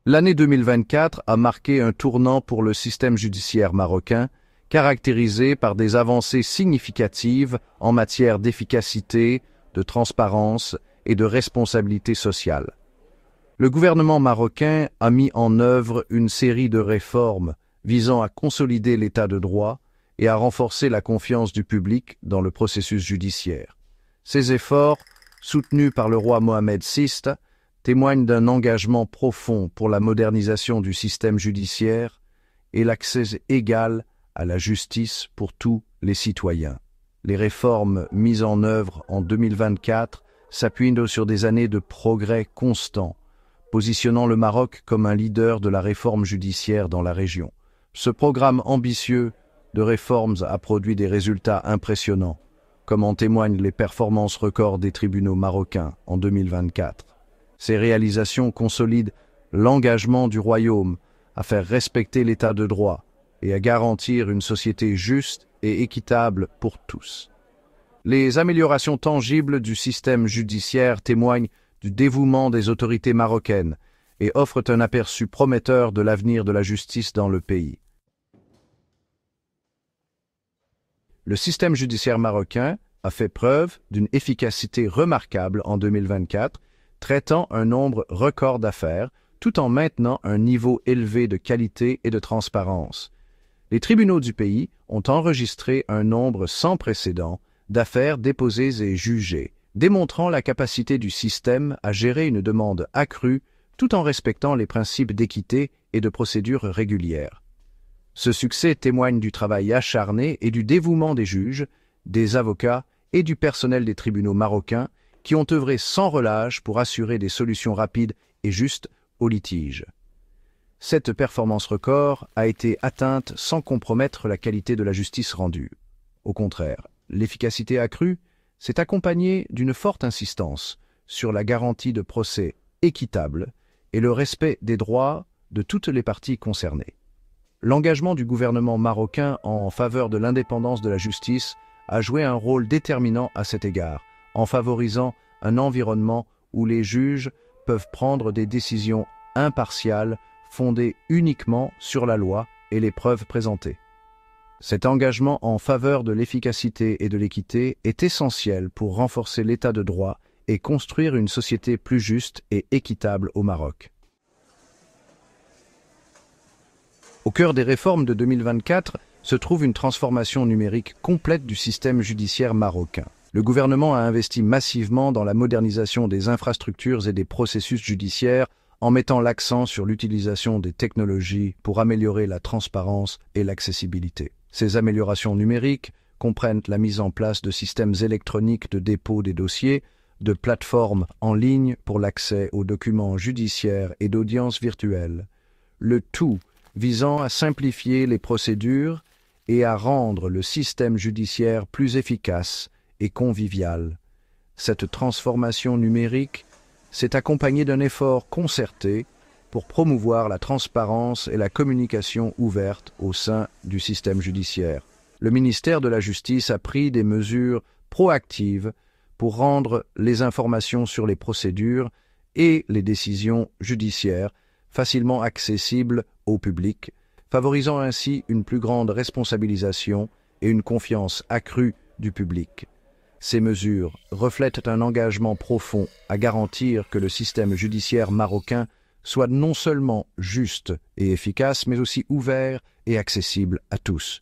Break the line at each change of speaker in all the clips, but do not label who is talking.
L'année 2024 a marqué un tournant pour le système judiciaire marocain, caractérisé par des avancées significatives en matière d'efficacité, de transparence et de responsabilité sociale. Le gouvernement marocain a mis en œuvre une série de réformes visant à consolider l'état de droit et à renforcer la confiance du public dans le processus judiciaire. Ces efforts, soutenus par le roi Mohamed VI, témoignent d'un engagement profond pour la modernisation du système judiciaire et l'accès égal à la justice pour tous les citoyens. Les réformes mises en œuvre en 2024 s'appuient sur des années de progrès constants, positionnant le Maroc comme un leader de la réforme judiciaire dans la région. Ce programme ambitieux de réformes a produit des résultats impressionnants, comme en témoignent les performances records des tribunaux marocains en 2024. Ces réalisations consolident l'engagement du royaume à faire respecter l'état de droit et à garantir une société juste et équitable pour tous. Les améliorations tangibles du système judiciaire témoignent du dévouement des autorités marocaines et offrent un aperçu prometteur de l'avenir de la justice dans le pays. Le système judiciaire marocain a fait preuve d'une efficacité remarquable en 2024, traitant un nombre record d'affaires tout en maintenant un niveau élevé de qualité et de transparence. Les tribunaux du pays ont enregistré un nombre sans précédent d'affaires déposées et jugées, démontrant la capacité du système à gérer une demande accrue tout en respectant les principes d'équité et de procédure régulière. Ce succès témoigne du travail acharné et du dévouement des juges, des avocats et du personnel des tribunaux marocains qui ont œuvré sans relâche pour assurer des solutions rapides et justes aux litiges. Cette performance record a été atteinte sans compromettre la qualité de la justice rendue. Au contraire, l'efficacité accrue s'est accompagnée d'une forte insistance sur la garantie de procès équitables et le respect des droits de toutes les parties concernées. L'engagement du gouvernement marocain en faveur de l'indépendance de la justice a joué un rôle déterminant à cet égard, en favorisant un environnement où les juges peuvent prendre des décisions impartiales fondées uniquement sur la loi et les preuves présentées. Cet engagement en faveur de l'efficacité et de l'équité est essentiel pour renforcer l'état de droit et construire une société plus juste et équitable au Maroc. Au cœur des réformes de 2024 se trouve une transformation numérique complète du système judiciaire marocain. Le gouvernement a investi massivement dans la modernisation des infrastructures et des processus judiciaires en mettant l'accent sur l'utilisation des technologies pour améliorer la transparence et l'accessibilité. Ces améliorations numériques comprennent la mise en place de systèmes électroniques de dépôt des dossiers, de plateformes en ligne pour l'accès aux documents judiciaires et d'audiences virtuelles, le tout visant à simplifier les procédures et à rendre le système judiciaire plus efficace et convivial. Cette transformation numérique s'est accompagnée d'un effort concerté pour promouvoir la transparence et la communication ouverte au sein du système judiciaire. Le ministère de la Justice a pris des mesures proactives pour rendre les informations sur les procédures et les décisions judiciaires facilement accessibles au public, favorisant ainsi une plus grande responsabilisation et une confiance accrue du public. Ces mesures reflètent un engagement profond à garantir que le système judiciaire marocain soit non seulement juste et efficace, mais aussi ouvert et accessible à tous.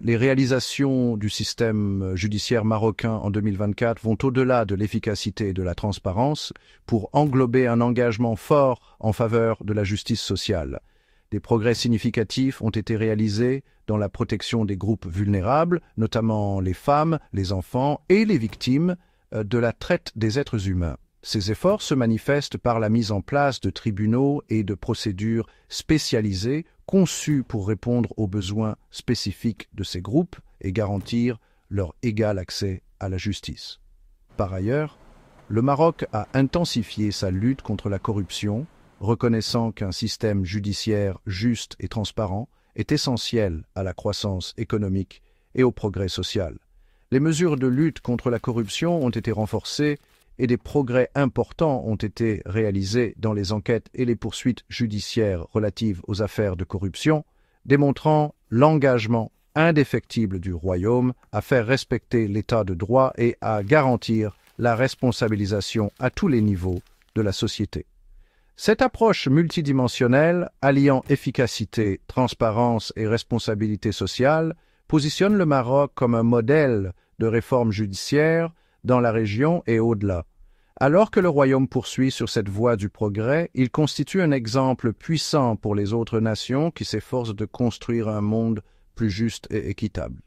Les réalisations du système judiciaire marocain en 2024 vont au-delà de l'efficacité et de la transparence pour englober un engagement fort en faveur de la justice sociale. Des progrès significatifs ont été réalisés dans la protection des groupes vulnérables, notamment les femmes, les enfants et les victimes de la traite des êtres humains. Ces efforts se manifestent par la mise en place de tribunaux et de procédures spécialisées conçus pour répondre aux besoins spécifiques de ces groupes et garantir leur égal accès à la justice. Par ailleurs, le Maroc a intensifié sa lutte contre la corruption, reconnaissant qu'un système judiciaire juste et transparent est essentiel à la croissance économique et au progrès social. Les mesures de lutte contre la corruption ont été renforcées et des progrès importants ont été réalisés dans les enquêtes et les poursuites judiciaires relatives aux affaires de corruption, démontrant l'engagement indéfectible du Royaume à faire respecter l'état de droit et à garantir la responsabilisation à tous les niveaux de la société. Cette approche multidimensionnelle, alliant efficacité, transparence et responsabilité sociale, positionne le Maroc comme un modèle de réforme judiciaire dans la région et au-delà. Alors que le Royaume poursuit sur cette voie du progrès, il constitue un exemple puissant pour les autres nations qui s'efforcent de construire un monde plus juste et équitable.